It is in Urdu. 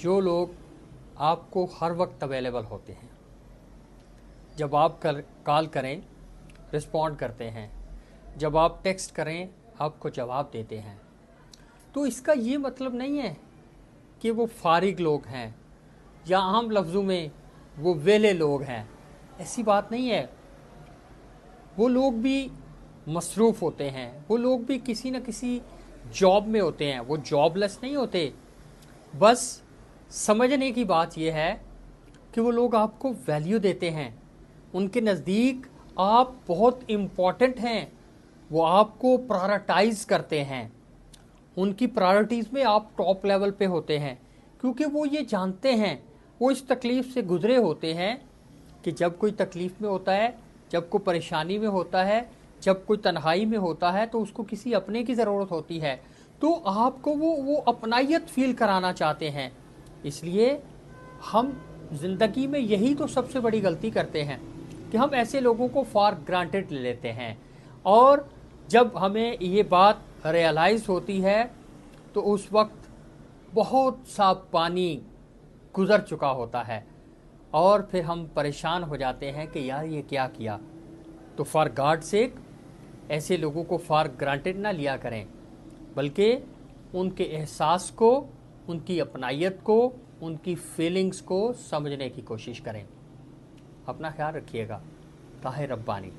جو لوگ آپ کو ہر وقت اویلیبل ہوتے ہیں، جب آپ کال کریں رسپونڈ کرتے ہیں، جب آپ ٹیکسٹ کریں آپ کو جواب دیتے ہیں، تو اس کا یہ مطلب نہیں ہے کہ وہ فارغ لوگ ہیں یا عام لفظوں میں وہ ویلے لوگ ہیں. ایسی بات نہیں ہے. وہ لوگ بھی مصروف ہوتے ہیں، وہ لوگ بھی کسی نہ کسی جاب میں ہوتے ہیں، وہ جاب لیس نہیں ہوتے. بس سمجھنے کی بات یہ ہے کہ وہ لوگ آپ کو ویلیو دیتے ہیں، ان کے نزدیک آپ بہت امپورٹنٹ ہیں، وہ آپ کو پرائرٹائز کرتے ہیں، ان کی پرائرٹیز میں آپ ٹاپ لیول پہ ہوتے ہیں، کیونکہ وہ یہ جانتے ہیں، وہ اس تکلیف سے گزرے ہوتے ہیں کہ جب کوئی تکلیف میں ہوتا ہے، جب کوئی پریشانی میں ہوتا ہے، جب کوئی تنہائی میں ہوتا ہے تو اس کو کسی اپنے کی ضرورت ہوتی ہے، تو آپ کو وہ اپنائیت فیل کرانا چاہتے ہیں. اس لیے ہم زندگی میں یہی تو سب سے بڑی غلطی کرتے ہیں کہ ہم ایسے لوگوں کو فار گرانٹیڈ لے لیتے ہیں، اور جب ہمیں یہ بات ریئلائز ہوتی ہے تو اس وقت بہت سا پانی گزر چکا ہوتا ہے، اور پھر ہم پریشان ہو جاتے ہیں کہ یار یہ کیا کیا. تو فار گاڈ سیک ایسے لوگوں کو فار گرانٹیڈ نہ لیا کریں، بلکہ ان کے احساس کو، ان کی اپنائیت کو، ان کی فیلنگز کو سمجھنے کی کوشش کریں. اپنا خیال رکھیے گا. طاہر ربانی.